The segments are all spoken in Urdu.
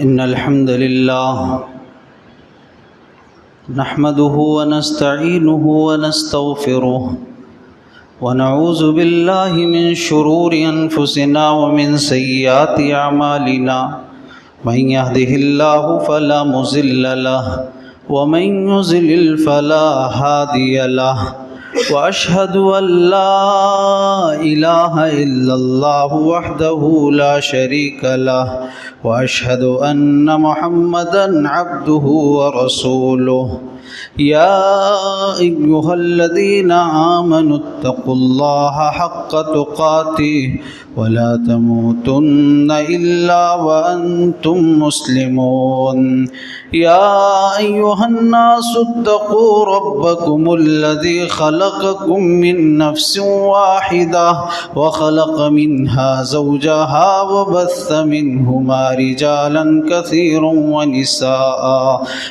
إن الحمد لله نحمده ونستعينه ونستغفره ونعوذ بالله من شرور أنفسنا ومن سيئات أعمالنا من يهده الله فلا مضل له ومن يضلل فلا هادي له وأشهد أن لا إله إلا الله وحده لا شريك له وأشهد أن محمدًا عبده ورسوله يا أيها الذين آمنوا اتقوا الله حق تقاته ولا تموتن إلا وأنتم مسلمون يا أيها الناس اتقوا ربكم الذي خلقكم من نفس واحدة وخلق منها زوجها وبث منهما رجالا كثيرا ونساء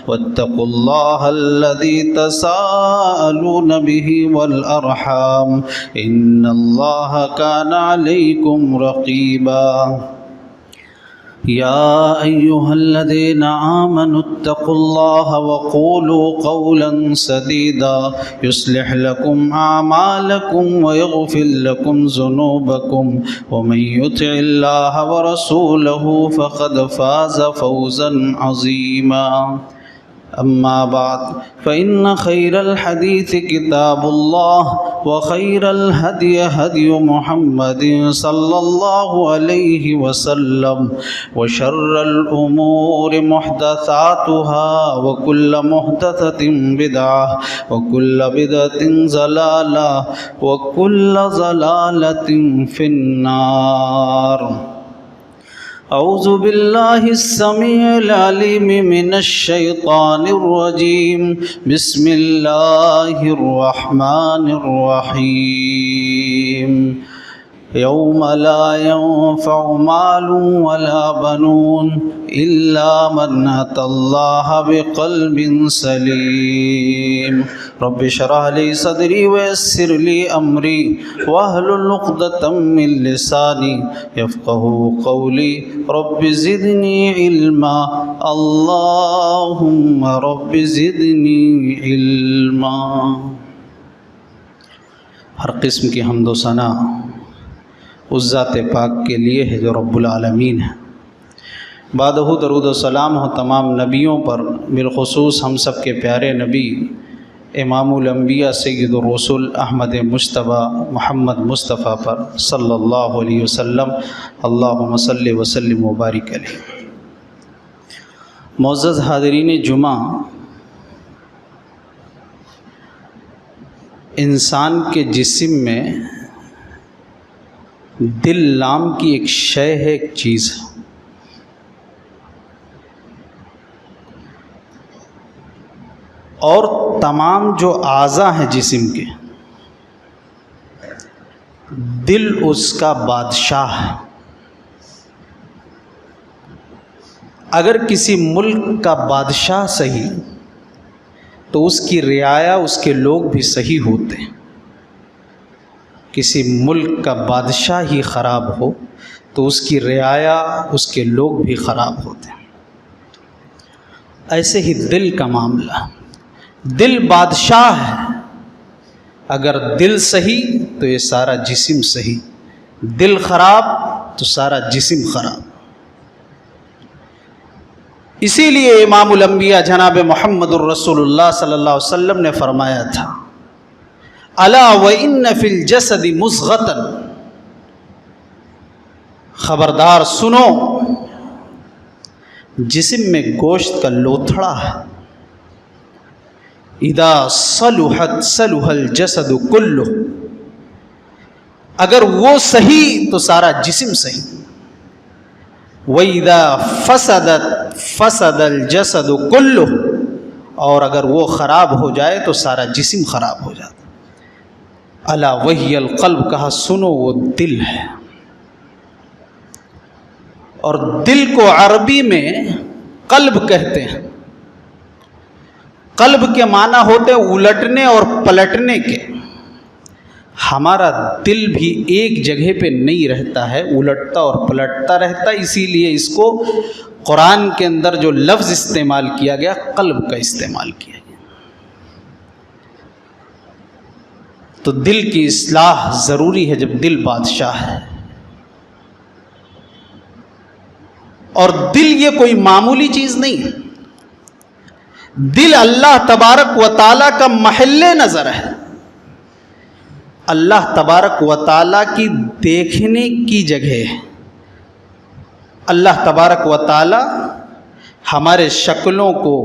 واتقوا الله الذي تساءلون به والأرحام إن الله كان عليكم رقيبا يا أيها الذين آمنوا اتقوا الله وقولوا قولا سديدا يصلح لكم أعمالكم ويغفر لكم ذنوبكم ومن يطع الله ورسوله فقد فاز فوزا عظيما أما بعد فإن خير الحديث كتاب الله وخير الهدي هدي محمد صلى الله عليه وسلم وشر الأمور محدثاتها وكل محدثة بدعة وكل بدعة ضلالة وكل ضلالة في النار أعوذ بالله السميع العليم من الشيطان الرجيم بسم الله الرحمن الرحيم يوم لا ينفع مال ولا بنون إلا من أتى الله بقلب سليم رب اشرح لي صدري ويسر لي أمري واحلل عقدة من لساني يفقهوا قولي رب زدني علما اللهم رب زدنی علما۔ ہر قسم کی حمد و ثنا اس ذات پاک کے لیے ہے جو رب العالمین ہے۔ بعدہ درود و سلام ہو تمام نبیوں پر، بالخصوص ہم سب کے پیارے نبی امام الانبیاء سید الرسول احمد مجتبیٰ محمد مصطفیٰ پر صلی اللہ علیہ وسلم۔ اللہم صلی وسلم وبارک علیہ۔ معزز حاضرین جمعہ، انسان کے جسم میں دل نام کی ایک شے ہے، ایک چیز ہے۔ اور تمام جو اعضاء ہیں جسم کے، دل اس کا بادشاہ ہے۔ اگر کسی ملک کا بادشاہ صحیح تو اس کی رعایا اس کے لوگ بھی صحیح ہوتے ہیں۔ کسی ملک کا بادشاہ ہی خراب ہو تو اس کی رعایا اس کے لوگ بھی خراب ہوتے ہیں۔ ایسے ہی دل کا معاملہ، دل بادشاہ ہے، اگر دل صحیح تو یہ سارا جسم صحیح، دل خراب تو سارا جسم خراب۔ اسی لیے امام الانبیاء جناب محمد الرسول اللہ صلی اللہ علیہ وسلم نے فرمایا تھا، الا وان فی الجسد مضغۃ، خبردار سنو، جسم میں گوشت کا لوتھڑا ہے، اذا صلحت صلح الجسد کلہ، اگر وہ صحیح تو سارا جسم صحیح، وَإِذَا فَسَدَتْ فَسَدَ الْجَسَدُ كُلُّهُ، اور اگر وہ خراب ہو جائے تو سارا جسم خراب ہو جاتا۔ الا وہی القلب، کہا سنو وہ دل ہے۔ اور دل کو عربی میں قلب کہتے ہیں۔ قلب کے معنی ہوتے الٹنے اور پلٹنے کے۔ ہمارا دل بھی ایک جگہ پہ نہیں رہتا ہے، الٹتا اور پلٹتا رہتا ہے. اسی لیے اس کو قرآن کے اندر جو لفظ استعمال کیا گیا قلب کا استعمال کیا گیا. تو دل کی اصلاح ضروری ہے جب دل بادشاہ ہے. اور دل یہ کوئی معمولی چیز نہیں ہے. دل اللہ تبارک و تعالیٰ کا محل نظر ہے. اللہ تبارک و تعالیٰ کی دیکھنے کی جگہ ہے. اللہ تبارک و تعالیٰ ہمارے شکلوں کو،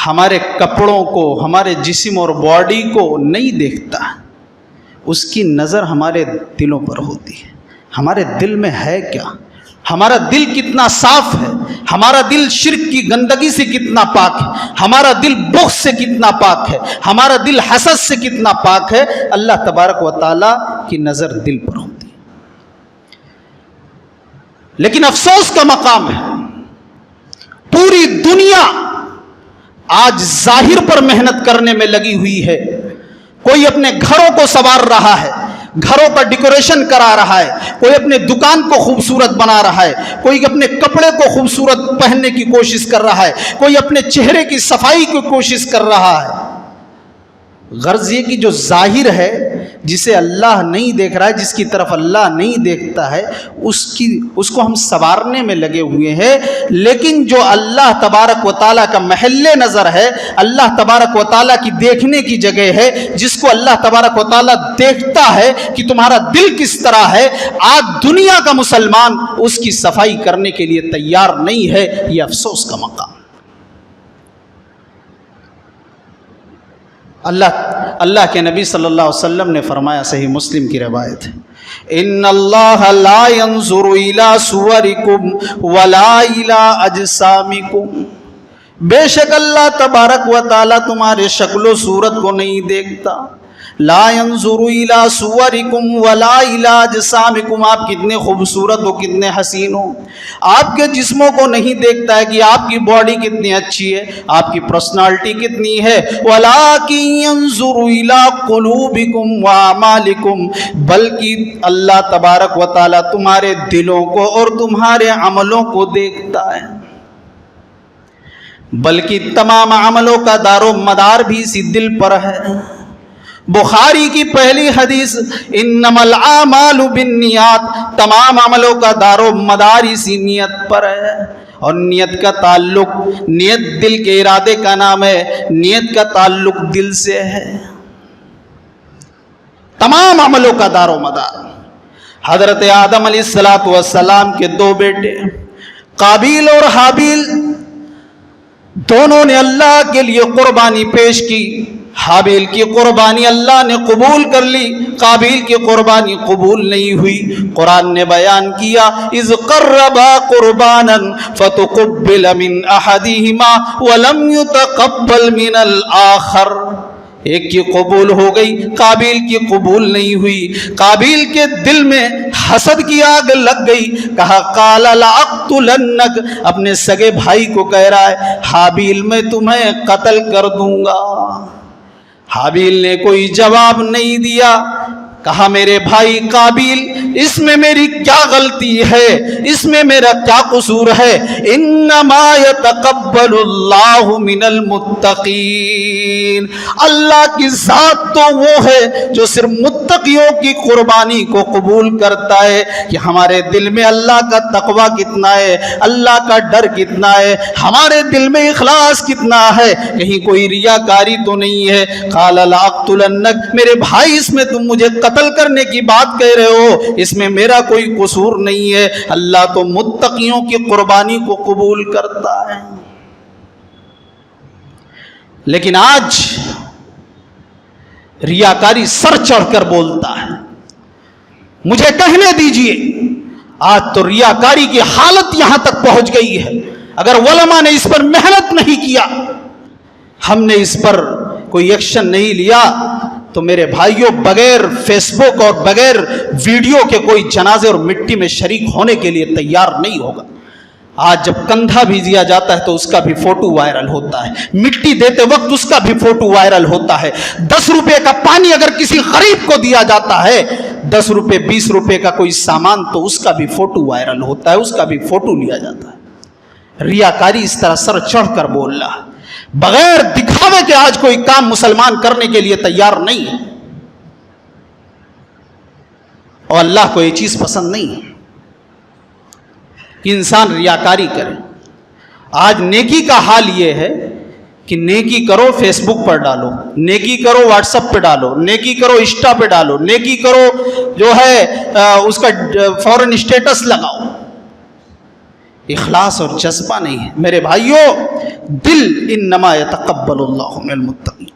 ہمارے کپڑوں کو، ہمارے جسم اور باڈی کو نہیں دیکھتا. اس کی نظر ہمارے دلوں پر ہوتی ہے. ہمارے دل میں ہے کیا؟ ہمارا دل کتنا صاف ہے، ہمارا دل شرک کی گندگی سے کتنا پاک ہے، ہمارا دل بغض سے کتنا پاک ہے، ہمارا دل حسد سے کتنا پاک ہے. اللہ تبارک و تعالیٰ کی نظر دل پر ہوتی ہے. لیکن افسوس کا مقام ہے، پوری دنیا آج ظاہر پر محنت کرنے میں لگی ہوئی ہے. کوئی اپنے گھروں کو سنوار رہا ہے، گھروں کا ڈیکوریشن کرا رہا ہے، کوئی اپنے دکان کو خوبصورت بنا رہا ہے، کوئی اپنے کپڑے کو خوبصورت پہننے کی کوشش کر رہا ہے، کوئی اپنے چہرے کی صفائی کی کوشش کر رہا ہے. غرض یہ کہ جو ظاہر ہے، جسے اللہ نہیں دیکھ رہا ہے، جس کی طرف اللہ نہیں دیکھتا ہے، اس کو ہم سنوارنے میں لگے ہوئے ہیں. لیکن جو اللہ تبارک و تعالیٰ کا محل نظر ہے، اللہ تبارک و تعالیٰ کی دیکھنے کی جگہ ہے، جس کو اللہ تبارک و تعالیٰ دیکھتا ہے کہ تمہارا دل کس طرح ہے، آج دنیا کا مسلمان اس کی صفائی کرنے کے لیے تیار نہیں ہے. یہ افسوس کا مقام. اللہ کے نبی صلی اللہ علیہ وسلم نے فرمایا، صحیح مسلم کی روایت ہے، ان اللہ لا ينظر الى صورکم ولا الى اجسامکم. بے شک اللہ تبارک و تعالیٰ تمہارے شکل و صورت کو نہیں دیکھتا. لا ينظر الى صورکم ولا الى اجسامکم. آپ کتنے خوبصورت ہو، کتنے حسین ہو، آپ کے جسموں کو نہیں دیکھتا ہے کہ آپ کی باڈی کتنی اچھی ہے، آپ کی پرسنالٹی کتنی ہے. ولکن ينظر الى قلوبکم واعمالکم. بلکہ اللہ تبارک و تعالیٰ تمہارے دلوں کو اور تمہارے عملوں کو دیکھتا ہے. بلکہ تمام عملوں کا دار و مدار بھی اسی دل پر ہے. بخاری کی پہلی حدیث، انما الاعمال بالنیات. تمام عملوں کا دار و مدار اسی نیت پر ہے. اور نیت کا تعلق، نیت دل کے ارادے کا نام ہے، نیت کا تعلق دل سے ہے. تمام عملوں کا دار و مدار. حضرت آدم علیہ السلام کے دو بیٹے قابیل اور حابیل، دونوں نے اللہ کے لیے قربانی پیش کی. حابیل کی قربانی اللہ نے قبول کر لی، قابیل کی قربانی قبول نہیں ہوئی. قرآن نے بیان کیا، اذ قربا قربانا فتقبل من احدہما ولم يتقبل من الآخر. ایک کی قبول ہو گئی، قابیل کی قبول نہیں ہوئی. قابیل کے دل میں حسد کی آگ لگ گئی، کہا قال لأقتلنک. اپنے سگے بھائی کو کہہ رہا ہے، حابیل میں تمہیں قتل کر دوں گا. حابیل نے کوئی جواب نہیں دیا. کہا میرے بھائی قابیل، اس میں میری کیا غلطی ہے، اس میں میرا کیا قصور ہے؟ انما یتقبل اللہ من المتقین. اللہ کی ذات تو وہ ہے جو صرف متقیوں کی قربانی کو قبول کرتا ہے. کہ ہمارے دل میں اللہ کا تقوی کتنا ہے، اللہ کا ڈر کتنا ہے، ہمارے دل میں اخلاص کتنا ہے، کہیں کوئی ریاکاری تو نہیں ہے. قال لاقتلنک، میرے بھائی اس میں تم مجھے قتل کرنے کی بات کہہ رہے ہو، اس میں میرا کوئی قصور نہیں ہے. اللہ تو متقیوں کی قربانی کو قبول کرتا ہے. لیکن آج ریاکاری سر چڑھ کر بولتا ہے. مجھے کہنے دیجئے، آج تو ریاکاری کی حالت یہاں تک پہنچ گئی ہے. اگر علماء نے اس پر محنت نہیں کیا، ہم نے اس پر کوئی ایکشن نہیں لیا، تو میرے بھائیوں بغیر فیس بک اور بغیر ویڈیو کے کوئی جنازے اور مٹی میں شریک ہونے کے لیے تیار نہیں ہوگا. آج جب کندھا بھی دیا جاتا ہے تو اس کا بھی فوٹو وائرل ہوتا ہے، مٹی دیتے وقت اس کا بھی فوٹو وائرل ہوتا ہے، 10 روپے کا پانی اگر کسی غریب کو دیا جاتا ہے، 10 روپے 20 روپے کا کوئی سامان، تو اس کا بھی فوٹو وائرل ہوتا ہے، اس کا بھی فوٹو لیا جاتا ہے۔ ریاکاری اس طرح سر چڑھ کر بول رہا، بغیر دکھاوے کے آج کوئی کام مسلمان کرنے کے لیے تیار نہیں ہے، اور اللہ کو یہ چیز پسند نہیں ہے کہ انسان ریاکاری کرے۔ آج نیکی کا حال یہ ہے کہ نیکی کرو فیس بک پر ڈالو، نیکی کرو واٹس ایپ پہ ڈالو، نیکی کرو انسٹا پہ ڈالو، نیکی کرو جو ہے اس کا فوراً اسٹیٹس لگاؤ۔ اخلاص اور جذبہ نہیں ہے میرے بھائیوں۔ دل انما یتقبل اللہ من المتقین،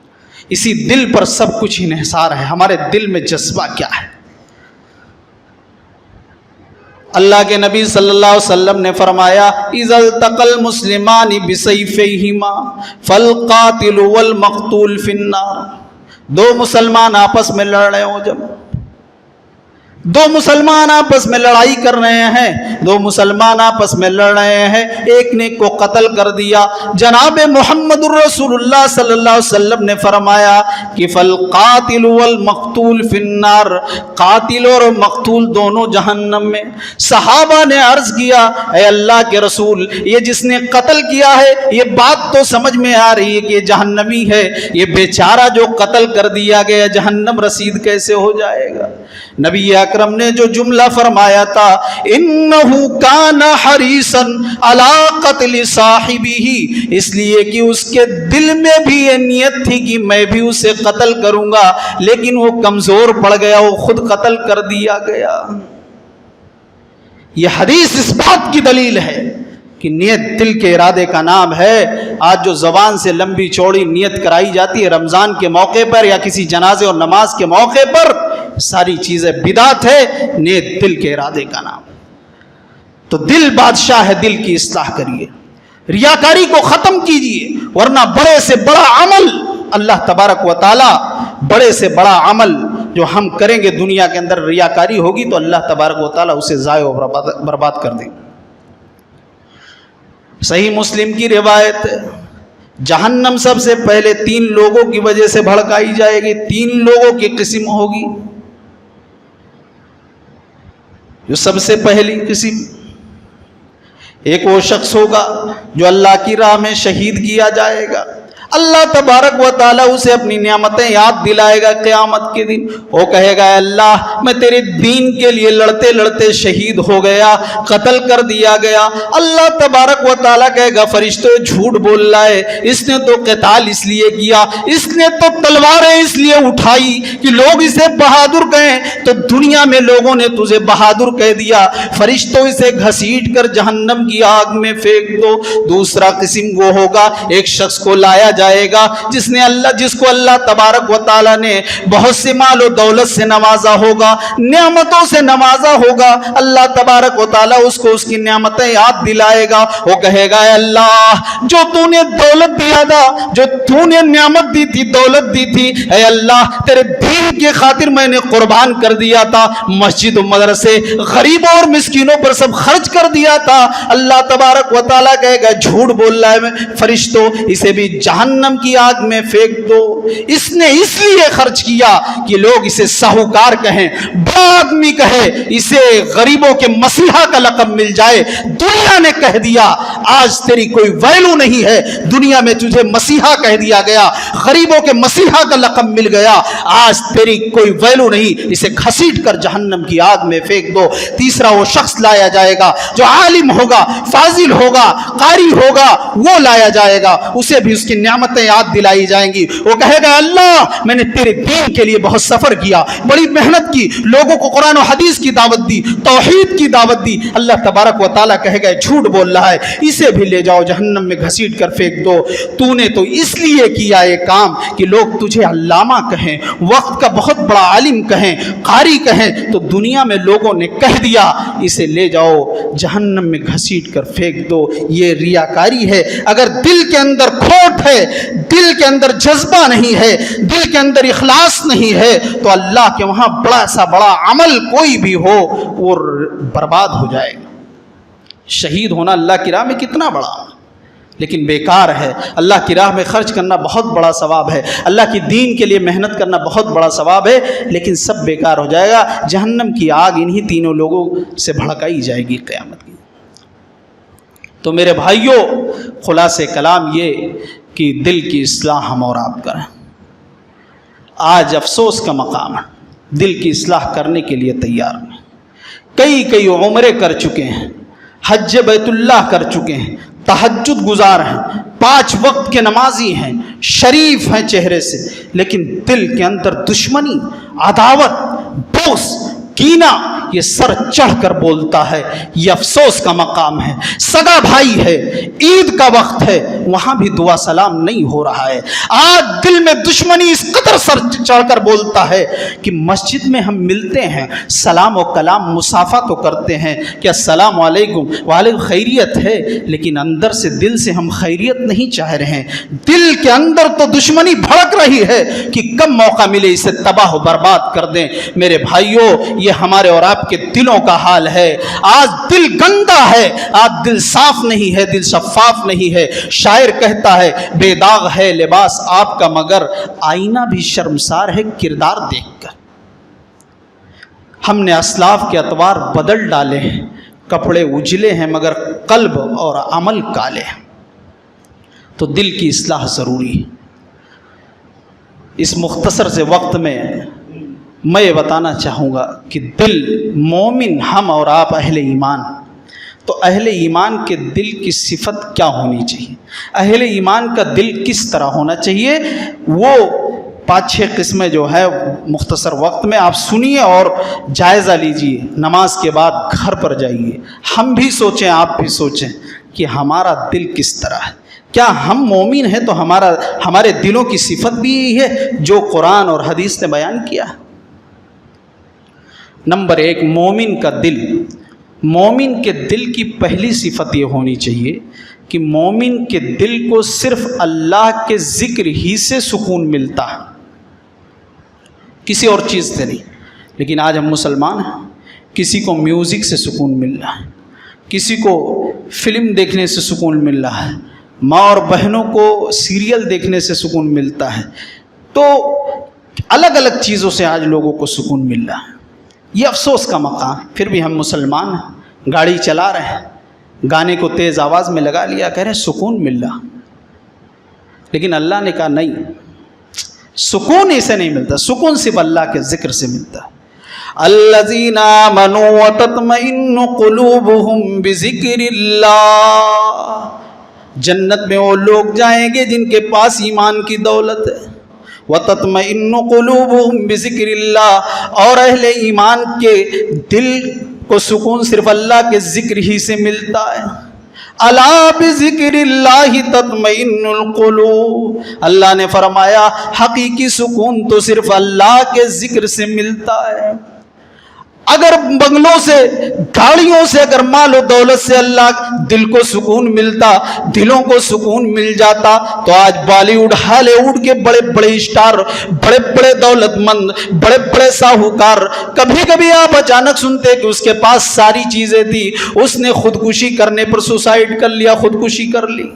اسی دل پر سب کچھ انحصار ہے، ہمارے دل میں جذبہ کیا ہے۔ اللہ کے نبی صلی اللہ علیہ وسلم نے فرمایا اذا التقى المسلمان بسيفيهما فالقاتل والمقتول في النار، دو مسلمان آپس میں لڑ رہے ہوں، جب دو مسلمان آپس میں لڑائی کر رہے ہیں، دو مسلمان آپس میں لڑ رہے ہیں، ایک نے کو قتل کر دیا، جناب محمد الرسول اللہ صلی اللہ علیہ وسلم نے فرمایا کہ فالقاتل والمقتول فی النار، قاتل اور مقتول دونوں جہنم میں۔ صحابہ نے عرض کیا اے اللہ کے رسول، یہ جس نے قتل کیا ہے یہ بات تو سمجھ میں آ رہی ہے کہ یہ جہنمی ہے، یہ بیچارہ جو قتل کر دیا گیا جہنم رسید کیسے ہو جائے گا؟ نبی اکرم نے جو جملہ فرمایا تھا انہو کان حریصا علی قتل صاحبہ، اس لیے کہ اس کے دل میں بھی یہ نیت تھی کہ میں بھی اسے قتل کروں گا، لیکن وہ کمزور پڑ گیا، وہ خود قتل کر دیا گیا۔ یہ حدیث اس بات کی دلیل ہے کہ نیت دل کے ارادے کا نام ہے۔ آج جو زبان سے لمبی چوڑی نیت کرائی جاتی ہے رمضان کے موقع پر یا کسی جنازے اور نماز کے موقع پر، ساری چیزیں بدعت ہے، نیت دل کے ارادے کا نام۔ تو دل بادشاہ ہے، دل کی اصلاح کریے، ریاکاری کو ختم کیجیے، ورنہ بڑے سے بڑا عمل اللہ تبارک و تعالی، بڑے سے بڑا عمل جو ہم کریں گے دنیا کے اندر ریاکاری ہوگی تو اللہ تبارک و تعالی اسے ضائع و برباد کر دیں گے۔ صحیح مسلم کی روایت ہے، جہنم سب سے پہلے 3 لوگوں کی وجہ سے بھڑکائی جائے گی، 3 لوگوں کی قسم ہوگی۔ جو سب سے پہلی قسم، ایک وہ شخص ہوگا جو اللہ کی راہ میں شہید کیا جائے گا، اللہ تبارک و تعالیٰ اسے اپنی نعمتیں یاد دلائے گا قیامت کے دن، وہ کہے گا اللہ میں تیرے دین کے لیے لڑتے لڑتے شہید ہو گیا، قتل کر دیا گیا۔ اللہ تبارک و تعالیٰ کہے گا فرشتوں جھوٹ بول رہا ہے، اس نے تو قتال اس لیے کیا، اس نے تو تلواریں اس لیے اٹھائی کہ لوگ اسے بہادر کہیں، تو دنیا میں لوگوں نے تجھے بہادر کہہ دیا، فرشتوں اسے گھسیٹ کر جہنم کی آگ میں پھینک دو۔ دوسرا قسم وہ ہوگا، ایک شخص کو لایا جائے گا جس کو اللہ تبارک و تعالیٰ نے بہت سے مال و دولت سے نوازا ہوگا، نعمتوں سے نوازا ہوگا، اللہ تبارک و تعالیٰ اس کو اس کی نعمتیں یاد دلائے گا، وہ کہے گا اے اللہ جو تو نے دولت دیا تھا، جو تو نے نعمت دی تھی، دولت دی تھی، اے اللہ تیرے دین کی خاطر میں نے قربان کر دیا تھا، مسجد و مدرسے غریبوں اور مسکینوں پر سب خرچ کر دیا تھا۔ اللہ تبارک و تعالیٰ کہے گا جھوٹ بول رہا ہے فرشتوں، اسے بھی جہنم کی آگ میں پھینک دو، اس نے اس لیے خرچ کیا کہ لوگ اسے ساہوکار کہیں، بڑا آدمی کہے، اسے غریبوں کے مسیحا کا لقب مل جائے۔ دنیا نے کہہ دیا آج تیری کوئی ویلو نہیں ہے، دنیا میں تجھے مسیحا کہہ دیا گیا، غریبوں کے مسیحا کا لقب مل گیا، آج تیری کوئی ویلو نہیں، اسے گھسیٹ کر جہنم کی آگ میں پھینک دو۔ تیسرا وہ شخص لایا جائے گا جو عالم ہوگا، فاضل ہوگا، قاری ہوگا، وہ لایا جائے گا، اسے بھی اس کی نعمتیں یاد دلائی جائیں گی، وہ کہے گا اللہ میں نے تیرے دین کے لیے بہت سفر کیا، بڑی محنت کی، لوگوں کو قرآن و حدیث کی دعوت دی، توحید کی دعوت دی۔ اللہ تبارک و تعالیٰ کہے گا جھوٹ بول رہا ہے، اسے بھی لے جاؤ جہنم میں گھسیٹ کر پھینک دو، تو نے تو اس لیے کیا یہ کام کہ لوگ تجھے علامہ کہیں، وقت کا بہت بڑا عالم کہیں، قاری کہیں، تو دنیا میں لوگوں نے کہہ دیا، اسے لے جاؤ جہنم میں گھسیٹ کر پھینک دو۔ یہ ریاکاری ہے۔ اگر دل کے اندر کھوٹ ہے، دل کے اندر جذبہ نہیں ہے، دل کے اندر اخلاص نہیں ہے، تو اللہ کے وہاں بڑا سا بڑا عمل کوئی بھی ہو وہ برباد ہو جائے گا۔ شہید ہونا اللہ کی راہ میں کتنا بڑا لیکن بیکار ہے. اللہ کی راہ میں خرچ کرنا بہت بڑا ثواب ہے, اللہ کی دین کے لیے محنت کرنا بہت بڑا ثواب ہے, لیکن سب بیکار ہو جائے گا. جہنم کی آگ انہی تینوں لوگوں سے بھڑکائی جائے گی قیامت کی. تو میرے بھائیوں, خلاصے کلام یہ کہ دل کی اصلاح ہم اور آپ کریں. آج افسوس کا مقام ہے, دل کی اصلاح کرنے کے لیے تیار نہیں. کئی عمرے کر چکے ہیں, حج بیت اللہ کر چکے ہیں, تہجد گزار ہیں, 5 وقت کے نمازی ہیں, شریف ہیں چہرے سے, لیکن دل کے اندر دشمنی, عداوت, بغض, کینہ یہ سر چڑھ کر بولتا ہے. یہ افسوس کا مقام ہے. سگا بھائی ہے, عید کا وقت ہے, وہاں بھی دعا سلام نہیں ہو رہا ہے. آج دل میں دشمنی اس قدر سر چڑھ کر بولتا ہے کہ مسجد میں ہم ملتے ہیں, سلام و کلام مصافحہ تو کرتے ہیں کہ السلام علیکم, وعلیکم خیریت ہے, لیکن اندر سے دل سے ہم خیریت نہیں چاہ رہے ہیں. دل کے اندر تو دشمنی بھڑک رہی ہے کہ کب موقع ملے اسے تباہ و برباد کر دیں. میرے بھائیوں, یہ ہمارے اور آپ کے دلوں کا حال ہے. آج دل گندا ہے, آج دل صاف نہیں ہے, دل شفاف نہیں ہے. شاعر کہتا ہے بے داغ ہے لباس آپ کا مگر آئینہ بھی شرمسار ہے کردار دیکھ کر. ہم نے اسلاف کے اطوار بدل ڈالے ہیں, کپڑے اجلے ہیں مگر قلب اور عمل کالے ہیں. تو دل کی اصلاح ضروری ہے. اس مختصر سے وقت میں میں یہ بتانا چاہوں گا کہ دل مومن ہم اور آپ اہل ایمان, تو اہل ایمان کے دل کی صفت کیا ہونی چاہیے, اہل ایمان کا دل کس طرح ہونا چاہیے, وہ 5-6 قسمیں جو ہے مختصر وقت میں آپ سنیے اور جائزہ لیجئے. نماز کے بعد گھر پر جائیے, ہم بھی سوچیں, آپ بھی سوچیں کہ ہمارا دل کس طرح ہے. کیا ہم مومن ہیں تو ہمارے دلوں کی صفت بھی یہی ہے جو قرآن اور حدیث نے بیان کیا ہے. نمبر 1, مومن کا دل. مومن کے دل کی پہلی صفت یہ ہونی چاہیے کہ مومن کے دل کو صرف اللہ کے ذکر ہی سے سکون ملتا ہے, کسی اور چیز سے نہیں. لیکن آج ہم مسلمان ہیں, کسی کو میوزک سے سکون مل رہا ہے, کسی کو فلم دیکھنے سے سکون مل رہا ہے, ماں اور بہنوں کو سیریل دیکھنے سے سکون ملتا ہے. تو الگ الگ چیزوں سے آج لوگوں کو سکون مل رہا ہے. یہ افسوس کا مقام. پھر بھی ہم مسلمان ہیں, گاڑی چلا رہے ہیں, گانے کو تیز آواز میں لگا لیا, کہہ رہے ہیں سکون مل رہا. لیکن اللہ نے کہا نہیں, سکون اسے نہیں ملتا, سکون صرف اللہ کے ذکر سے ملتا ہے. الذین آمنوا وتطمئن قلوبهم بذکر اللہ. جنت میں وہ لوگ جائیں گے جن کے پاس ایمان کی دولت ہے. وَتَطْمَئِنُّ قُلُوبُهُمْ بِذِكْرِ اللَّهِ, اور اہل ایمان کے دل کو سکون صرف اللہ کے ذکر ہی سے ملتا ہے. الا بذکر اللہ تطمئن القلوب. اللہ نے فرمایا حقیقی سکون تو صرف اللہ کے ذکر سے ملتا ہے. اگر بنگلوں سے, گاڑیوں سے, اگر مال و دولت سے اللہ دل کو سکون ملتا, دلوں کو سکون مل جاتا, تو آج بالی ووڈ, ہالی ووڈ کے بڑے بڑے اسٹار, بڑے بڑے دولت مند, بڑے بڑے ساہوکار, کبھی کبھی آپ اچانک سنتے کہ اس کے پاس ساری چیزیں تھی, اس نے خودکشی کرنے پر سوسائڈ کر لیا, خودکشی کر لی,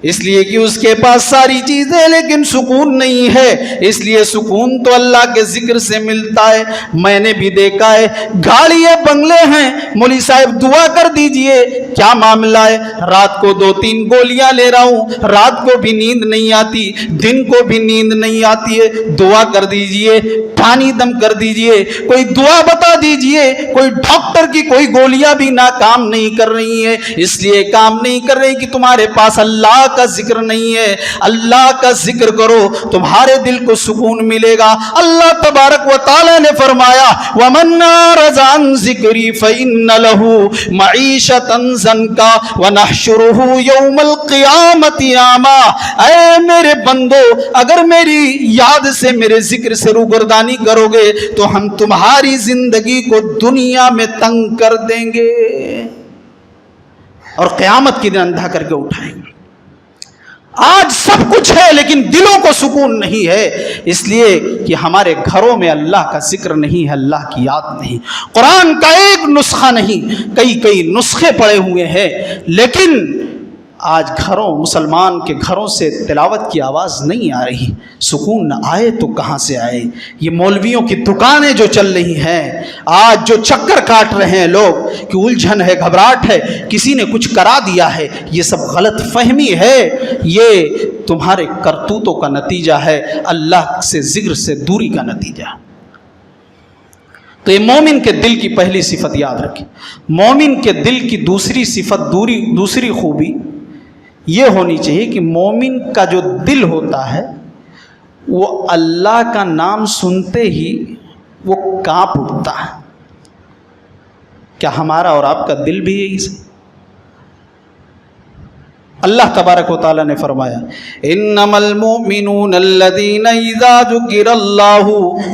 اس لیے کہ اس کے پاس ساری چیزیں لیکن سکون نہیں ہے. اس لیے سکون تو اللہ کے ذکر سے ملتا ہے. میں نے بھی دیکھا ہے, گاڑی ہے, بنگلے ہیں, مولوی صاحب دعا کر دیجئے, کیا معاملہ ہے, رات کو 2-3 گولیاں لے رہا ہوں, رات کو بھی نیند نہیں آتی, دن کو بھی نیند نہیں آتی ہے, دعا کر دیجئے, پانی دم کر دیجئے, کوئی دعا بتا دیجئے. کوئی ڈاکٹر کی کوئی گولیاں بھی کام نہیں کر رہی ہیں, اس لیے کام نہیں کر رہی کہ تمہارے پاس اللہ کا ذکر نہیں ہے. اللہ کا ذکر کرو, تمہارے دل کو سکون ملے گا. اللہ تبارک و تعالی نے فرمایا وَمَنْ أَعْرَضَ عَنْ ذِكْرِي فَإِنَّ لَهُ مَعِيشَةً ضَنْكًا وَنَحْشُرُهُ يَوْمَ الْقِيَامَةِ أَعْمَىٰ. اے میرے بندو, اگر میری یاد سے, میرے ذکر سے روگردانی کرو گے تو ہم تمہاری زندگی کو دنیا میں تنگ کر دیں گے اور قیامت کے دن اندھا کر کے اٹھائیں گے. آج سب کچھ ہے لیکن دلوں کو سکون نہیں ہے، اس لیے کہ ہمارے گھروں میں اللہ کا ذکر نہیں ہے، اللہ کی یاد نہیں، قرآن کا ایک نسخہ نہیں، کئی نسخے پڑے ہوئے ہیں، لیکن آج گھروں مسلمان کے گھروں سے تلاوت کی آواز نہیں آ رہی۔ سکون نہ آئے تو کہاں سے آئے؟ یہ مولویوں کی دکانیں جو چل رہی ہیں، آج جو چکر کاٹ رہے ہیں لوگ کہ الجھن ہے، گھبراہٹ ہے، کسی نے کچھ کرا دیا ہے، یہ سب غلط فہمی ہے، یہ تمہارے کرتوتوں کا نتیجہ ہے، اللہ سے ذکر سے دوری کا نتیجہ۔ تو یہ مومن کے دل کی پہلی صفت یاد رکھیں۔ مومن کے دل کی دوسری صفت، دوسری خوبی یہ ہونی چاہیے کہ مومن کا جو دل ہوتا ہے وہ اللہ کا نام سنتے ہی وہ کانپ اٹھتا ہے۔ کیا ہمارا اور آپ کا دل بھی یہی سے؟ اللہ تبارک و تعالیٰ نے فرمایا انما المؤمنون الذین اذا ذکر اللہ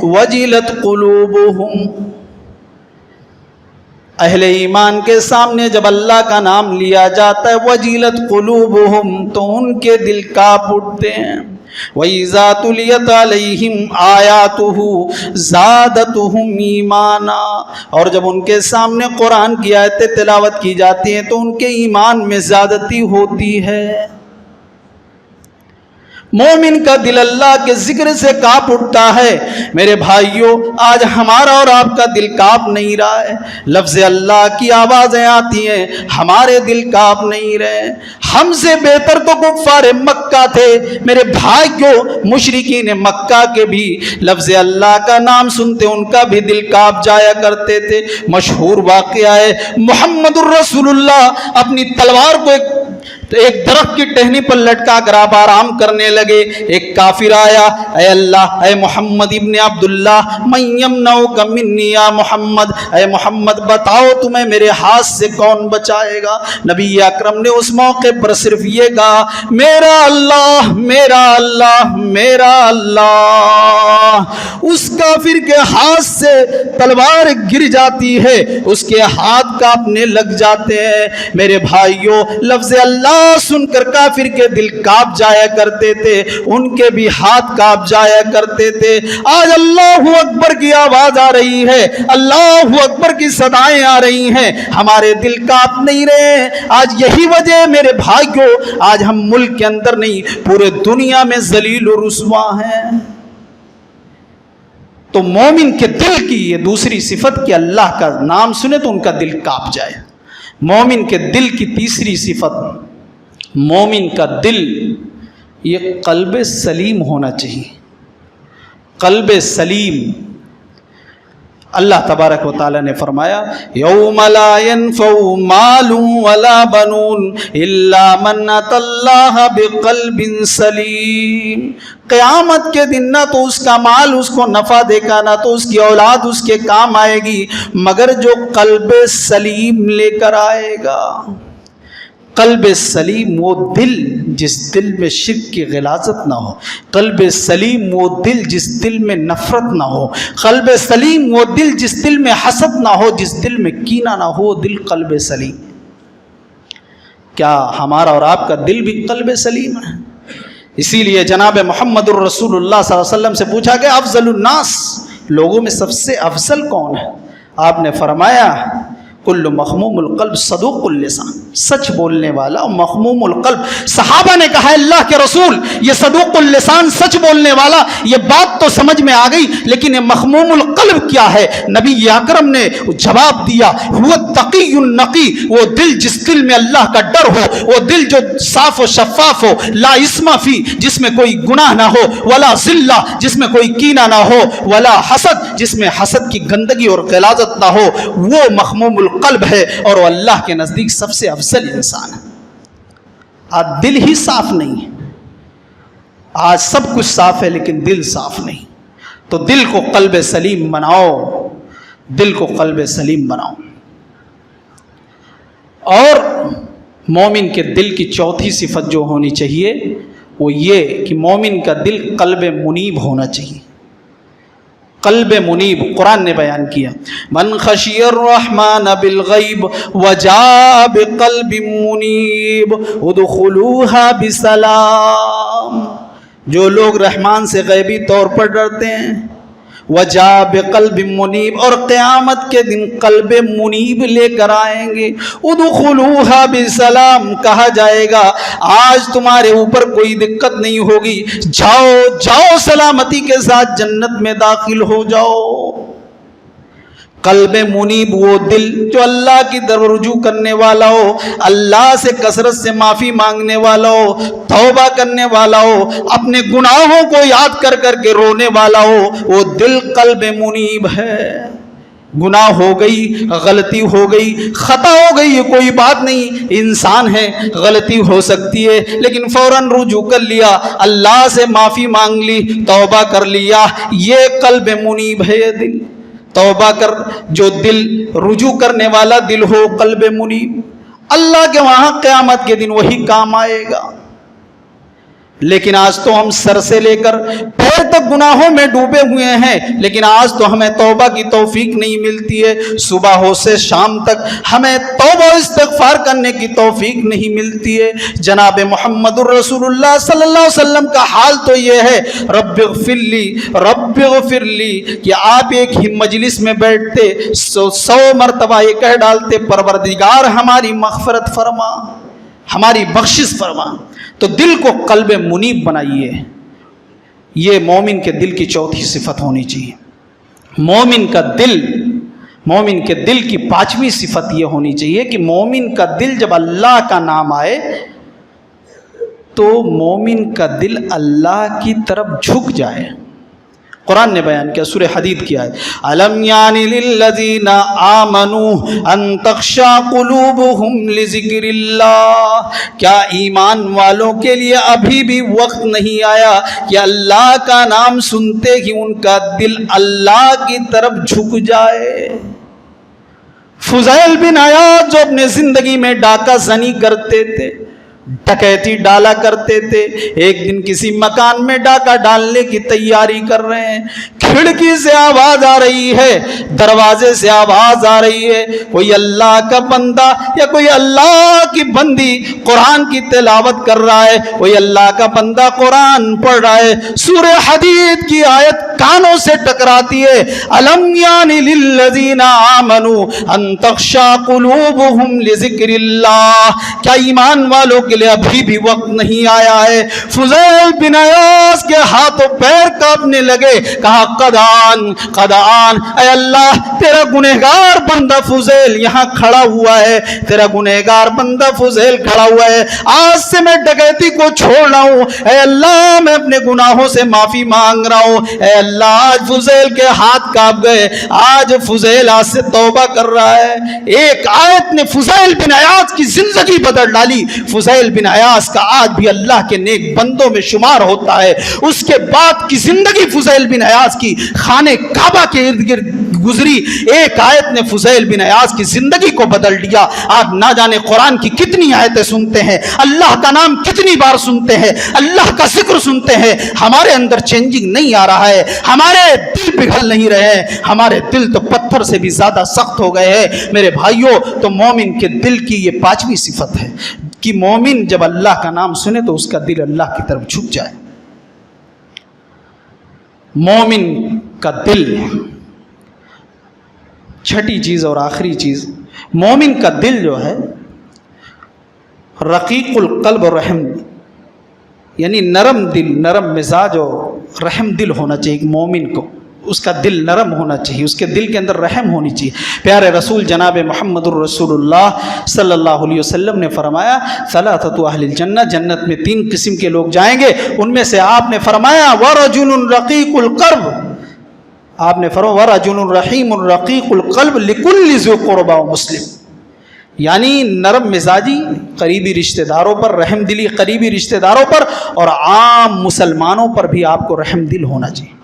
وجلت قلوبہم، اہل ایمان کے سامنے جب اللہ کا نام لیا جاتا ہے وجلت قلوبہم تو ان کے دل کانپ اٹھتے ہیں، وَإِذَا تُلِيَتْ عَلَيْهِمْ آيَاتُهُ زَادَتْهُمْ ایمانا، اور جب ان کے سامنے قرآن کی آیتیں تلاوت کی جاتی ہیں تو ان کے ایمان میں زیادتی ہوتی ہے۔ مومن کا دل اللہ کے ذکر سے کانپ اٹھتا ہے۔ میرے بھائیوں، آج ہمارا اور آپ کا دل کانپ نہیں رہا ہے، لفظ اللہ کی آوازیں آتی ہیں، ہمارے دل کانپ نہیں رہے۔ ہم سے بہتر تو کفار مکہ تھے میرے بھائیوں، مشرکین مکہ کے بھی لفظ اللہ کا نام سنتے ان کا بھی دل کانپ جایا کرتے تھے۔ مشہور واقعہ ہے، محمد الرسول اللہ اپنی تلوار کو ایک درخت کی ٹہنی پر لٹکا کر آپ آرام کرنے لگے۔ ایک کافر آیا، اے اللہ، اے محمد ابن عبداللہ، من یمنعک منی یا محمد، اے محمد بتاؤ تمہیں میرے ہاتھ سے کون بچائے گا؟ نبی اکرم نے اس موقع پر صرف یہ کہا، میرا اللہ، میرا اللہ، میرا اللہ۔ اس کافر کے ہاتھ سے تلوار گر جاتی ہے، اس کے ہاتھ کانپنے لگ جاتے ہیں۔ میرے بھائیوں، لفظ اللہ سن کر کافر کے دل کانپ جایا کرتے تھے، ان کے بھی ہاتھ کانپ جایا کرتے تھے۔ آج اللہ اکبر کی آواز آ رہی ہے، اللہ اکبر کی صدائیں آ رہی ہیں، ہمارے دل کانپ نہیں رہے۔ آج یہی وجہ ہے میرے بھائیوں، آج ہم ملک کے اندر نہیں پورے دنیا میں ذلیل و رسوا ہیں۔ تو مومن کے دل کی یہ دوسری صفت کہ اللہ کا نام سنے تو ان کا دل کانپ جائے۔ مومن کے دل کی تیسری صفت، مومن کا دل یہ قلب سلیم ہونا چاہیے۔ قلب سلیم، اللہ تبارک و تعالیٰ نے فرمایا یوم لا ينفع مال ولا بنون الا من اتى اللہ بقلب سلیم۔ قیامت کے دن نہ تو اس کا مال اس کو نفع دے گا، نہ تو اس کی اولاد اس کے کام آئے گی، مگر جو قلب سلیم لے کر آئے گا۔ قلب سلیم وہ دل جس دل میں شرک کی غلاظت نہ ہو، قلب سلیم وہ دل جس دل میں نفرت نہ ہو، قلب سلیم وہ دل جس دل میں حسد نہ ہو، جس دل میں کینہ نہ ہو، دل قلب سلیم۔ کیا ہمارا اور آپ کا دل بھی قلب سلیم ہے؟ اسی لیے جناب محمد الرسول اللہ صلی اللہ علیہ وسلم سے پوچھا کہ افضل الناس، لوگوں میں سب سے افضل کون ہے؟ آپ نے فرمایا کل مخموم القلب صدوق اللسان، سچ بولنے والا اور مخموم القلب۔ صحابہ نے کہا اللہ کے رسول، یہ صدوق اللسان سچ بولنے والا یہ بات تو سمجھ میں آ گئی، لیکن یہ مخموم القلب کیا ہے؟ نبی اکرم نے جواب دیا هو التقی النقی، وہ دل جس دل میں اللہ کا ڈر ہو، وہ دل جو صاف و شفاف ہو، لا اسم فی، جس میں کوئی گناہ نہ ہو، ولا ذلہ، جس میں کوئی کینہ نہ ہو، ولا حسد، جس میں حسد کی گندگی اور غلاظت نہ ہو، وہ مخموم قلب ہے اور وہ اللہ کے نزدیک سب سے افضل انسان ہے۔ آج دل ہی صاف نہیں ہے، آج سب کچھ صاف ہے لیکن دل صاف نہیں، تو دل کو قلب سلیم بناؤ، دل کو قلب سلیم بناؤ۔ اور مومن کے دل کی چوتھی صفت جو ہونی چاہیے وہ یہ کہ مومن کا دل قلب منیب ہونا چاہیے۔ قلب منیب قرآن نے بیان کیا، من خشی الرحمن بالغیب وجاء بقلب منیب ادخلوها بسلام، جو لوگ رحمان سے غیبی طور پر ڈرتے ہیں، وجاء بقلب منیب، اور قیامت کے دن قلب منیب لے کر آئیں گے، ادخلوها بسلام، کہا جائے گا آج تمہارے اوپر کوئی دقت نہیں ہوگی، جاؤ جاؤ سلامتی کے ساتھ جنت میں داخل ہو جاؤ۔ قلب منیب وہ دل جو اللہ کی طرف رجوع کرنے والا ہو، اللہ سے کثرت سے معافی مانگنے والا ہو، توبہ کرنے والا ہو، اپنے گناہوں کو یاد کر کر کے رونے والا ہو، وہ دل قلب منیب ہے۔ گناہ ہو گئی، غلطی ہو گئی، خطا ہو گئی، یہ کوئی بات نہیں، انسان ہے، غلطی ہو سکتی ہے، لیکن فوراً رجوع کر لیا، اللہ سے معافی مانگ لی، توبہ کر لیا، یہ قلب منیب ہے۔ یہ دل توبہ کر، جو دل رجوع کرنے والا دل ہو، قلب منیب، اللہ کے وہاں قیامت کے دن وہی کام آئے گا۔ لیکن آج تو ہم سر سے لے کر پیر تک گناہوں میں ڈوبے ہوئے ہیں، لیکن آج تو ہمیں توبہ کی توفیق نہیں ملتی ہے، صبح ہو سے شام تک ہمیں توبہ استغفار کرنے کی توفیق نہیں ملتی ہے۔ جناب محمد الرسول اللہ صلی اللہ علیہ وسلم کا حال تو یہ ہے، رب اغفر لی رب اغفر لی، کہ آپ ایک ہی مجلس میں بیٹھتے 100 مرتبہ یہ کہہ ڈالتے، پروردگار ہماری مغفرت فرما، ہماری بخشش فرما۔ تو دل کو قلب منیب بنائیے، یہ مومن کے دل کی چوتھی صفت ہونی چاہیے۔ مومن کے دل کی 5ویں صفت یہ ہونی چاہیے کہ مومن کا دل جب اللہ کا نام آئے تو مومن کا دل اللہ کی طرف جھک جائے۔ قرآن نے بیان کیا، سورہ حدید کی آیت، الم یعنی للذین آمنوا ان تخشع قلوبہم لذکر اللہ، کیا ایمان والوں کے لیے ابھی بھی وقت نہیں آیا کہ اللہ کا نام سنتے ہی ان کا دل اللہ کی طرف جھک جائے۔ فضیل بن عیاض جو اپنے زندگی میں ڈاکہ زنی کرتے تھے، ڈکیتی ڈالا کرتے تھے، ایک دن کسی مکان میں ڈاکہ ڈالنے کی تیاری کر رہے ہیں، کھڑکی سے آواز آ رہی ہے، دروازے سے آواز آ رہی ہے، کوئی اللہ کا بندہ یا کوئی اللہ کی بندی قرآن کی تلاوت کر رہا ہے، کوئی اللہ کا بندہ قرآن پڑھ رہا ہے۔ سورہ حدید کی آیت کانوں سے ٹکراتی ہے، الم یعنی للذین آمنوا ان تخشع قلوبہم لذکر اللہ، کیا ایمان والوں کے لیے ابھی بھی وقت نہیں آیا ہے؟ فضیل بن عیاض کے ہاتھ و پیر کانپنے لگے، کہا قد آن، اے اللہ تیرا گنہگار بندہ فضیل یہاں کھڑا ہوا ہے، تیرا گنہگار بندہ فضیل کھڑا ہوا ہے، آج سے میں ڈکیتی کو چھوڑ رہا ہوں، اے اللہ میں اپنے گناہوں سے معافی مانگ رہا ہوں، اے اللہ۔ آج فضیل کے ہاتھ کانپ گئے، آج فضیل آج سے توبہ کر رہا ہے۔ ایک آیت نے فضیل بن عیاض کی زندگی بدل ڈالی۔ فضیل بن عیاض کا آج بھی اللہ کے نیک بندوں میں شمار ہوتا ہے۔ اس کے بعد کی زندگی فضیل بن عیاض کی خانے کعبہ کے ارد گرد گزری، ایک آیت نے فضیل بن عیاض کی زندگی کو بدل دیا۔ آپ نہ جانے قرآن کی کتنی آیتیں سنتے ہیں، اللہ کا نام کتنی بار سنتے ہیں، اللہ کا ذکر سنتے ہیں، ہمارے اندر چینجنگ نہیں آ رہا ہے، ہمارے دل پگھل نہیں رہے ہیں، ہمارے دل تو پتھر سے بھی زیادہ سخت ہو گئے ہیں۔ میرے بھائیوں، تو مومن کے دل کی یہ 5ویں صفت ہے کہ مومن جب اللہ کا نام سنے تو اس کا دل اللہ کی طرف جھک جائے۔ مومن کا دل، چھٹی چیز اور آخری چیز، مومن کا دل جو ہے رقیق القلب اور رحم، یعنی نرم دل، نرم مزاج اور رحم دل ہونا چاہیے۔ مومن کو اس کا دل نرم ہونا چاہیے، اس کے دل کے اندر رحم ہونی چاہیے۔ پیارے رسول جناب محمد الرسول اللہ صلی اللہ علیہ وسلم نے فرمایا، ثلاثۃ اہل الجنہ، جنت میں 3 قسم کے لوگ جائیں گے، ان میں سے آپ نے فرمایا ورجل رقیق القلب، آپ نے فرمایا ورجل رحیم رقیق القلب لکل ذی قربى مسلم، یعنی نرم مزاجی قریبی رشتہ داروں پر، رحم دلی قریبی رشتہ داروں پر، اور عام مسلمانوں پر بھی آپ کو رحم دل ہونا چاہیے۔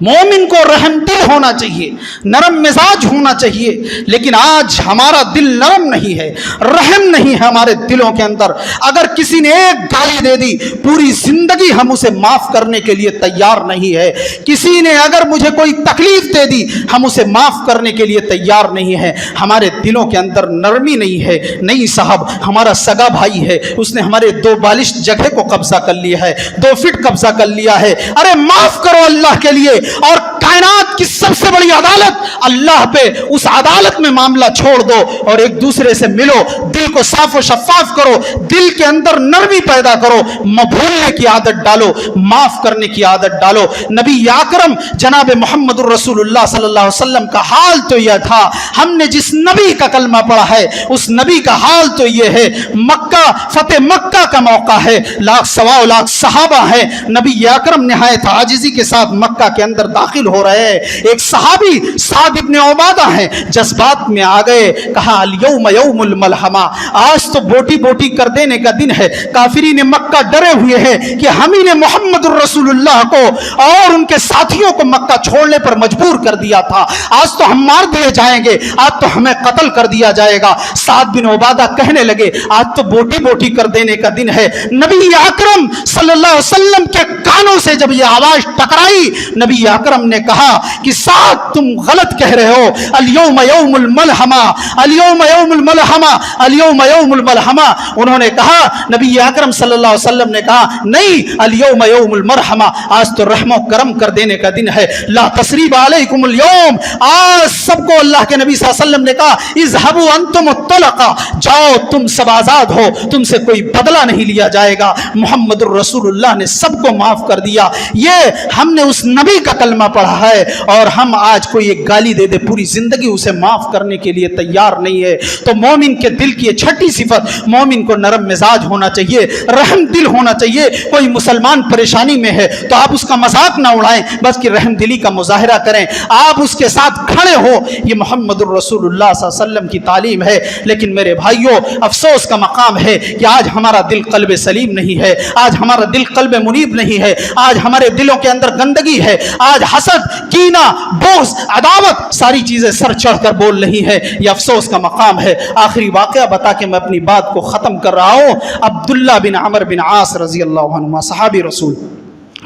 مومن کو رحم دل ہونا چاہیے، نرم مزاج ہونا چاہیے، لیکن آج ہمارا دل نرم نہیں ہے، رحم نہیں ہے ہمارے دلوں کے اندر۔ اگر کسی نے ایک گالی دے دی پوری زندگی ہم اسے معاف کرنے کے لیے تیار نہیں ہے۔ کسی نے اگر مجھے کوئی تکلیف دے دی ہم اسے معاف کرنے کے لیے تیار نہیں ہے۔ ہمارے دلوں کے اندر نرمی نہیں ہے۔ نہیں صاحب، ہمارا سگا بھائی ہے، اس نے ہمارے 2 بالش جگہ کو قبضہ کر لیا ہے، 2 فٹ قبضہ کر لیا ہے، ارے معاف کرو اللہ کے لیے۔ اور کائنات کی سب سے بڑی عدالت اللہ پہ، اس عدالت میں معاملہ چھوڑ دو اور ایک دوسرے سے ملو، دل کو صاف و شفاف کرو، دل کے اندر نرمی پیدا کرو، بھولنے کی عادت ڈالو، معاف کرنے کی عادت ڈالو۔ نبی اکرم جناب محمد الرسول اللہ صلی اللہ علیہ وسلم کا حال تو یہ تھا، ہم نے جس نبی کا کلمہ پڑھا ہے اس نبی کا حال تو یہ ہے۔ مکہ، فتح مکہ کا موقع ہے، لاکھ سوا لاکھ صحابہ ہیں، نبی اکرم نہایت عاجزی کے ساتھ مکہ کے اندر داخل ہو رہے ہیں۔ ایک صحابی سعد ابن عبادہ ہیں، جذبات میں آ گئے، کہا الیوم یوم الملحمہ، آج تو بوٹی بوٹی کر دینے کا دن ہے۔ کافرین مکہ ڈرے ہوئے ہیں کہ ہم ہی نے محمد الرسول اللہ کو اور ان کے ساتھیوں کو مکہ چھوڑنے پر مجبور کر دیا تھا، آج تو ہم مار دیے جائیں گے، آج تو ہمیں قتل کر دیا جائے گا۔ سعد بن عبادہ کہنے لگے آج تو بوٹی بوٹی کر دینے کا دن ہے۔ نبی اکرم صلی اللہ علیہ وسلم کے کانوں سے جب یہ آواز ٹکرائی، نبی اکرم نے کہا کہ سعد تم غلط کہہ رہے ہو، الیوم یوم الملحمہ، الیوم یوم الملحمہ، الیوم یوم الملحمہ۔ انہوں نے کہا، نبی اکرم صلی اللہ علیہ وسلم نے کہا نہیں، الیوم یوم المرحمہ، آج تو رحم و کرم کر دینے کا دن ہے، لا تثریب علیکم اليوم، آج سب کو اللہ کے نبی صلی اللہ علیہ وسلم نے کہا اذهبوا انتم الطلقاء، جاؤ تم سب آزاد ہو، تم سے کوئی بدلہ نہیں لیا جائے گا۔ محمد الرسول اللہ نے سب کو معاف کر دیا۔ یہ ہم نے اس نبی کا کلمہ پڑھا ہے اور ہم آج کوئی ایک گالی دے دے پوری زندگی اسے معاف کرنے کے لیے تیار نہیں ہے۔ تو مومن کے دل کی یہ چھٹی صفت، مومن کو نرم مزاج ہونا چاہیے، رحم دل ہونا چاہیے۔ کوئی مسلمان پریشانی میں ہے تو آپ اس کا مذاق نہ اڑائیں، بلکہ رحم دلی کا مظاہرہ کریں، آپ اس کے ساتھ کھڑے ہو۔ یہ محمد الرسول اللہ صلی اللہ علیہ وسلم کی تعلیم ہے۔ لیکن میرے بھائیوں، افسوس کا مقام ہے کہ آج ہمارا دل قلب سلیم نہیں ہے، آج ہمارا دل قلب منیب نہیں ہے، آج ہمارے دلوں کے اندر گندگی ہے، آج حسد، کینہ، بغض، عداوت ساری چیزیں سر چڑھ کر بول رہی ہیں۔ یہ افسوس کا مقام ہے۔ آخری واقعہ بتا کے میں اپنی بات کو ختم کر رہا ہوں۔ عبداللہ بن عمر بن عاص رضی اللہ عنہما، صحابی رسول،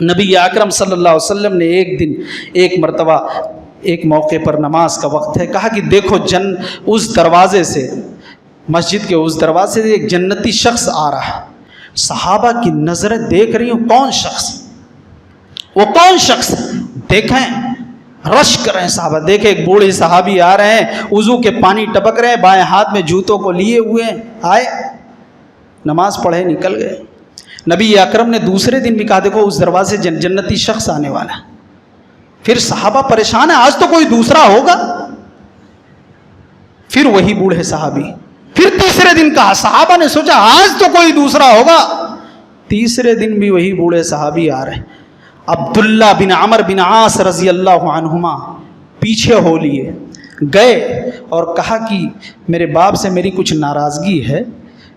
نبی اکرم صلی اللہ علیہ وسلم نے ایک دن ایک مرتبہ ایک موقع پر نماز کا وقت ہے، کہا کہ دیکھو اس دروازے سے، مسجد کے اس دروازے سے ایک جنتی شخص آ رہا ہے۔ صحابہ کی نظریں دیکھ رہی ہوں کون شخص، وہ کون شخص، دیکھیں، رش کر رہے ہیں صحابہ، دیکھیں ایک بوڑھے صحابی آ رہے ہیں، وضو کے پانی ٹپک رہے ہیں، بائیں ہاتھ میں جوتوں کو لیے ہوئے ہیں، آئے نماز پڑھے نکل گئے۔ نبی اکرم نے دوسرے دن بھی کہا دیکھو اس دروازے جنتی شخص آنے والا ہے۔ پھر صحابہ پریشان ہیں، آج تو کوئی دوسرا ہوگا۔ پھر وہی بوڑھے صحابی، پھر تیسرے دن کہا، صحابہ نے سوچا آج تو کوئی دوسرا ہوگا۔ تیسرے دن بھی وہی بوڑھے صحابی آ رہے ہیں۔ عبداللہ بن عمر بن عاص رضی اللہ عنہما پیچھے ہو لیے گئے اور کہا کہ میرے باپ سے میری کچھ ناراضگی ہے،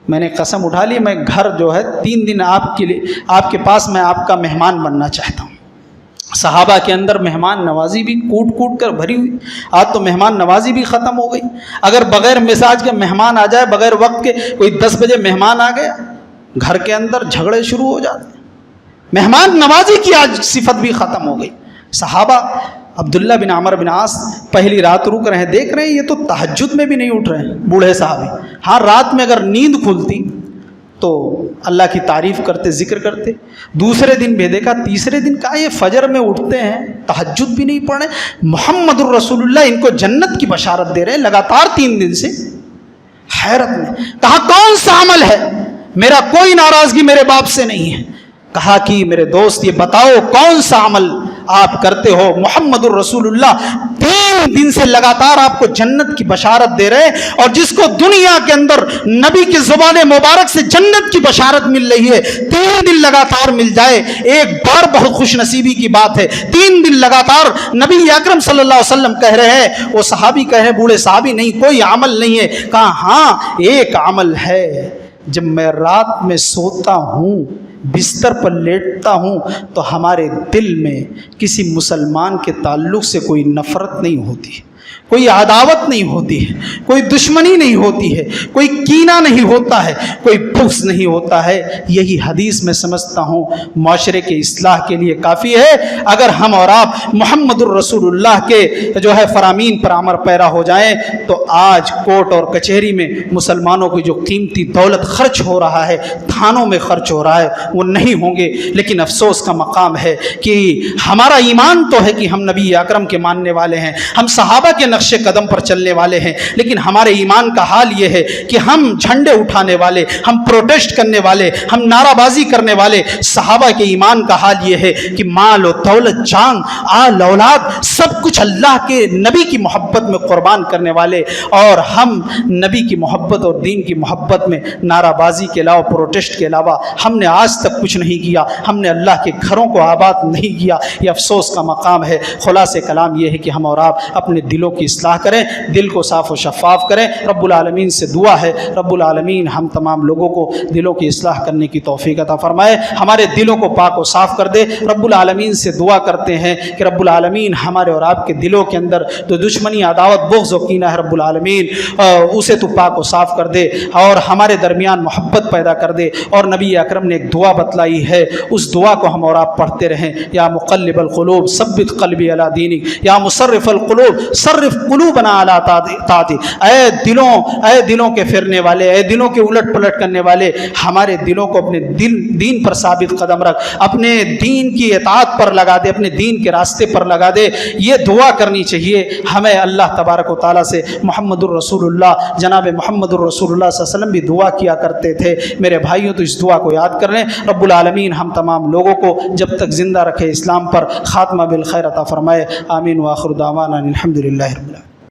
میں نے قسم اٹھا لی میں گھر جو ہے 3 دن آپ کے پاس میں آپ کا مہمان بننا چاہتا ہوں۔ صحابہ کے اندر مہمان نوازی بھی کوٹ کوٹ کر بھری ہوئی، آج تو مہمان نوازی بھی ختم ہو گئی۔ اگر بغیر مزاج کے مہمان آ جائے، بغیر وقت کے، کوئی 10 بجے مہمان آ گیا، گھر کے اندر جھگڑے شروع ہو جاتے ہیں۔ مہمان نوازی کی آج صفت بھی ختم ہو گئی۔ صحابہ عبداللہ بن عمر بن عاص پہلی رات رک رہے ہیں، دیکھ رہے ہیں یہ تو تہجد میں بھی نہیں اٹھ رہے ہیں بوڑھے صحابی۔ ہاں رات میں اگر نیند کھلتی تو اللہ کی تعریف کرتے، ذکر کرتے۔ دوسرے دن بھی دیکھا، تیسرے دن کہا یہ فجر میں اٹھتے ہیں، تہجد بھی نہیں پڑھ رہے، محمد الرسول اللہ ان کو جنت کی بشارت دے رہے ہیں لگاتار 3 دن سے۔ حیرت میں کہا کون سا عمل ہے؟ میرا کوئی ناراضگی میرے باپ سے نہیں ہے۔ کہا کہ میرے دوست یہ بتاؤ کون سا عمل آپ کرتے ہو؟ محمد الرسول اللہ 3 دن سے لگاتار آپ کو جنت کی بشارت دے رہے ہیں، اور جس کو دنیا کے اندر نبی کی زبان مبارک سے جنت کی بشارت مل رہی ہے، 3 دن لگاتار مل جائے ایک بار بہت خوش نصیبی کی بات ہے۔ 3 دن لگاتار نبی اکرم صلی اللہ علیہ وسلم کہہ رہے ہیں، وہ صحابی کہہ رہے ہیں، بوڑھے صحابی نہیں کوئی عمل نہیں ہے۔ کہا ہاں ایک عمل ہے، جب میں رات میں سوتا ہوں بستر پر لیٹتا ہوں تو ہمارے دل میں کسی مسلمان کے تعلق سے کوئی نفرت نہیں ہوتی، کوئی عداوت نہیں ہوتی ہے، کوئی دشمنی نہیں ہوتی ہے، کوئی کینہ نہیں ہوتا ہے، کوئی بغض نہیں ہوتا ہے۔ یہی حدیث میں سمجھتا ہوں معاشرے کے اصلاح کے لیے کافی ہے۔ اگر ہم اور آپ محمد الرسول اللہ کے فرامین پر عمل پیرا ہو جائیں تو آج کورٹ اور کچہری میں مسلمانوں کی جو قیمتی دولت خرچ ہو رہا ہے، تھانوں میں خرچ ہو رہا ہے، وہ نہیں ہوں گے۔ لیکن افسوس کا مقام ہے کہ ہمارا ایمان تو ہے کہ ہم نبی اکرم کے ماننے والے ہیں، ہم صحابہ کے نقش قدم پر چلنے والے ہیں، لیکن ہمارے ایمان کا حال یہ ہے کہ ہم جھنڈے اٹھانے والے، ہم پروٹیسٹ کرنے والے، ہم نعرہ بازی کرنے والے۔ صحابہ کے ایمان کا حال یہ ہے کہ مال و دولت، جان، آل اولاد، سب کچھ اللہ کے نبی کی محبت میں قربان کرنے والے، اور ہم نبی کی محبت اور دین کی محبت میں نعرہ بازی کے علاوہ، پروٹیسٹ کے علاوہ ہم نے آج تک کچھ نہیں کیا، ہم نے اللہ کے گھروں کو آباد نہیں کیا۔ یہ افسوس کا مقام ہے۔ خلاصہ کلام یہ ہے کہ ہم اور آپ اپنے دلوں کی اصلاح کریں، دل کو صاف و شفاف کریں۔ رب العالمین سے دعا ہے رب العالمین ہم تمام لوگوں کو دلوں کی اصلاح کرنے کی توفیق عطا فرمائے، ہمارے دلوں کو پاک و صاف کر دے۔ رب العالمین سے دعا کرتے ہیں کہ رب العالمین ہمارے اور آپ کے دلوں کے اندر جو دشمنی، عداوت، بغض و کینہ ہے، رب العالمین اسے تو پاک و صاف کر دے اور ہمارے درمیان محبت پیدا کر دے۔ اور نبی اکرم نے ایک دعا بتلائی ہے، اس دعا کو ہم اور آپ پڑھتے رہیں۔ یا مقلب القلوب ثبت قلبی علی دینک، یا مصرف القلوب صرف قلوبنا علی طاعتک۔ اے دلوں کے پھرنے والے، اے دلوں کے الٹ پلٹ کرنے والے، ہمارے دلوں کو اپنے دین پر ثابت قدم رکھ، اپنے دین کی اطاعت پر لگا دے، اپنے دین کے راستے پر لگا دے۔ یہ دعا کرنی چاہیے ہمیں اللہ تبارک و تعالیٰ سے۔ محمد الرسول اللہ، جناب محمد الرسول اللہ صلی اللہ علیہ وسلم بھی دعا کیا کرتے تھے۔ میرے بھائیوں، تو اس دعا کو یاد کر لیں۔ رب العالمین ہم تمام لوگوں کو جب تک زندہ رکھے اسلام پر، خاتمہ بالخیر عطا فرمائے۔ آمین وآخر دعوانا الحمدللہ رب العالمین۔